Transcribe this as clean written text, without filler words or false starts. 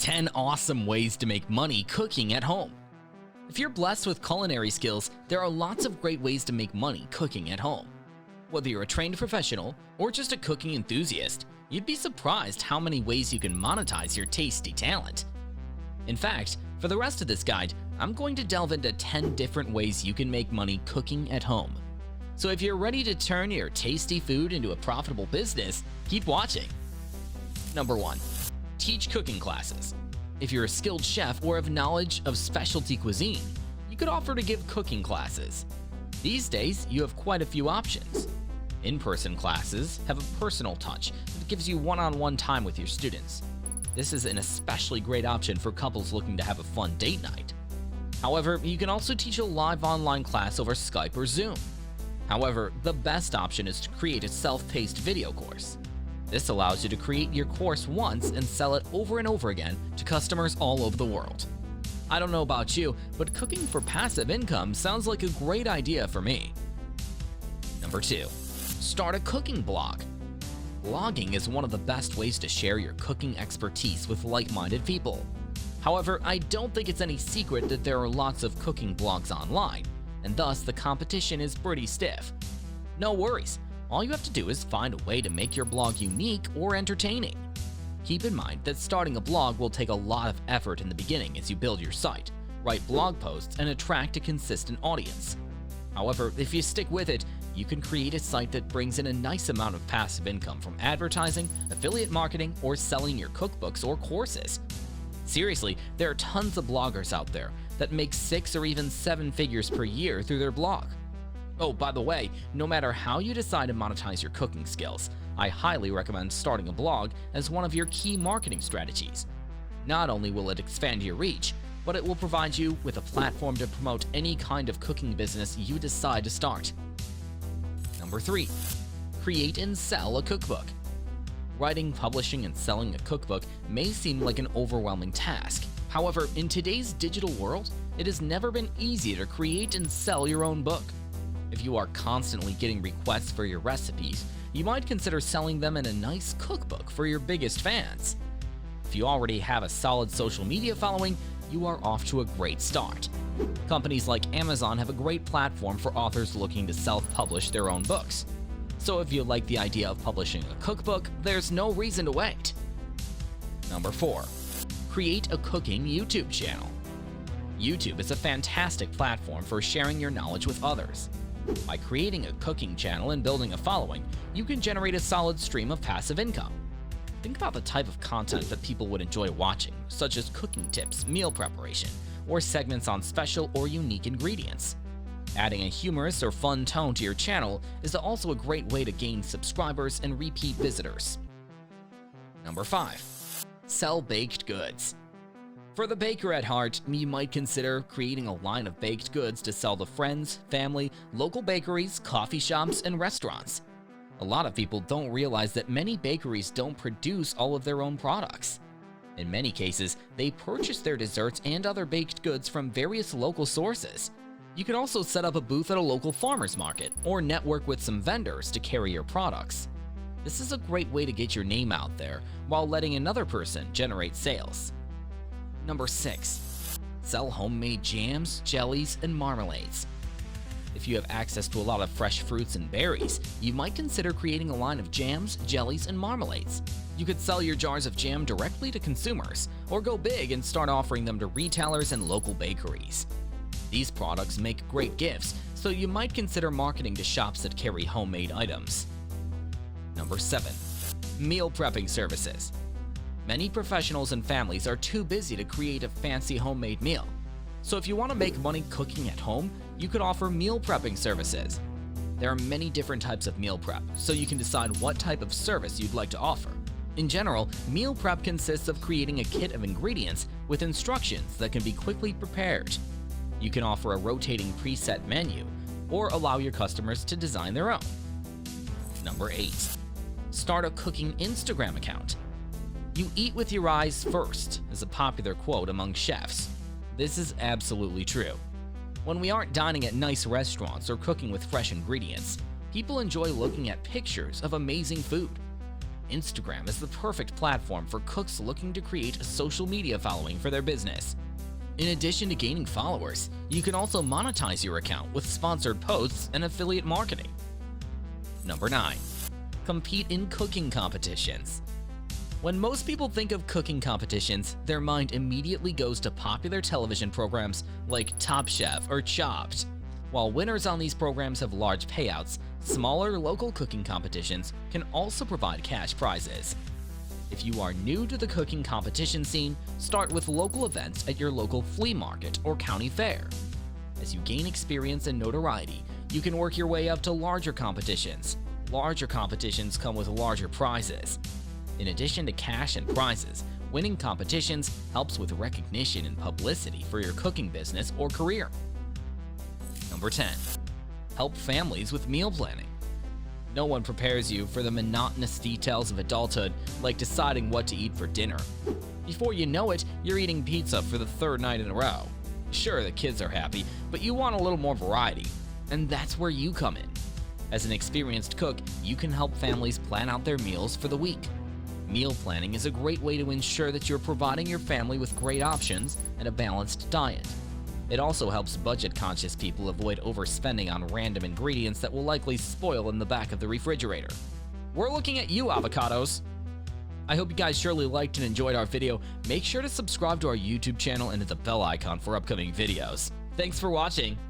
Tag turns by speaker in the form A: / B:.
A: 10 awesome ways to make money cooking at home. If you're blessed with culinary skills, there are lots of great ways to make money cooking at home. Whether you're a trained professional or just a cooking enthusiast, you'd be surprised how many ways you can monetize your tasty talent. In fact, for the rest of this guide, I'm going to delve into 10 different ways you can make money cooking at home. So if you're ready to turn your tasty food into a profitable business, keep watching. Number 1. Teach cooking classes. If you're a skilled chef or have knowledge of specialty cuisine, you could offer to give cooking classes. These days, you have quite a few options. In-person classes have a personal touch that gives you one-on-one time with your students. This is an especially great option for couples looking to have a fun date night. However, you can also teach a live online class over Skype or Zoom. However, the best option is to create a self-paced video course. This allows you to create your course once and sell it over and over again to customers all over the world. I don't know about you, but cooking for passive income sounds like a great idea for me. Number 2. Start a cooking blog. Blogging is one of the best ways to share your cooking expertise with like-minded people. However, I don't think it's any secret that there are lots of cooking blogs online, and thus the competition is pretty stiff. No worries. All you have to do is find a way to make your blog unique or entertaining. Keep in mind that starting a blog will take a lot of effort in the beginning as you build your site, write blog posts, and attract a consistent audience. However, if you stick with it, you can create a site that brings in a nice amount of passive income from advertising, affiliate marketing, or selling your cookbooks or courses. Seriously, there are tons of bloggers out there that make 6 or even 7 figures per year through their blog. Oh, by the way, no matter how you decide to monetize your cooking skills, I highly recommend starting a blog as one of your key marketing strategies. Not only will it expand your reach, but it will provide you with a platform to promote any kind of cooking business you decide to start. Number 3. Create and sell a cookbook. Writing, publishing, and selling a cookbook may seem like an overwhelming task. However, in today's digital world, it has never been easier to create and sell your own book. If you are constantly getting requests for your recipes, you might consider selling them in a nice cookbook for your biggest fans. If you already have a solid social media following, you are off to a great start. Companies like Amazon have a great platform for authors looking to self-publish their own books. So if you like the idea of publishing a cookbook, there's no reason to wait. Number 4. Create a cooking YouTube channel. YouTube is a fantastic platform for sharing your knowledge with others. By creating a cooking channel and building a following, you can generate a solid stream of passive income. Think about the type of content that people would enjoy watching, such as cooking tips, meal preparation, or segments on special or unique ingredients. Adding a humorous or fun tone to your channel is also a great way to gain subscribers and repeat visitors. Number 5. Sell baked goods. For the baker at heart, you might consider creating a line of baked goods to sell to friends, family, local bakeries, coffee shops, and restaurants. A lot of people don't realize that many bakeries don't produce all of their own products. In many cases, they purchase their desserts and other baked goods from various local sources. You can also set up a booth at a local farmer's market or network with some vendors to carry your products. This is a great way to get your name out there while letting another person generate sales. Number 6. Sell homemade jams, jellies, and marmalades. If you have access to a lot of fresh fruits and berries, you might consider creating a line of jams, jellies, and marmalades. You could sell your jars of jam directly to consumers, or go big and start offering them to retailers and local bakeries. These products make great gifts, so you might consider marketing to shops that carry homemade items. Number 7. Meal prepping services. Many professionals and families are too busy to create a fancy homemade meal. So if you want to make money cooking at home, you could offer meal prepping services. There are many different types of meal prep, so you can decide what type of service you'd like to offer. In general, meal prep consists of creating a kit of ingredients with instructions that can be quickly prepared. You can offer a rotating preset menu, or allow your customers to design their own. Number 8. Start a cooking Instagram account. "You eat with your eyes first" is a popular quote among chefs. This is absolutely true. When we aren't dining at nice restaurants or cooking with fresh ingredients, people enjoy looking at pictures of amazing food. Instagram is the perfect platform for cooks looking to create a social media following for their business. In addition to gaining followers, you can also monetize your account with sponsored posts and affiliate marketing. Number 9. Compete in cooking competitions. When most people think of cooking competitions, their mind immediately goes to popular television programs like Top Chef or Chopped. While winners on these programs have large payouts, smaller local cooking competitions can also provide cash prizes. If you are new to the cooking competition scene, start with local events at your local flea market or county fair. As you gain experience and notoriety, you can work your way up to larger competitions. Larger competitions come with larger prizes. In addition to cash and prizes, winning competitions helps with recognition and publicity for your cooking business or career. Number 10. Help families with meal planning. No one prepares you for the monotonous details of adulthood, like deciding what to eat for dinner. Before you know it, you're eating pizza for the 3rd night in a row. Sure, the kids are happy, but you want a little more variety, and that's where you come in. As an experienced cook, you can help families plan out their meals for the week. Meal planning is a great way to ensure that you're providing your family with great options and a balanced diet. It also helps budget-conscious people avoid overspending on random ingredients that will likely spoil in the back of the refrigerator. We're looking at you, avocados! I hope you guys surely liked and enjoyed our video. Make sure to subscribe to our YouTube channel and hit the bell icon for upcoming videos. Thanks for watching!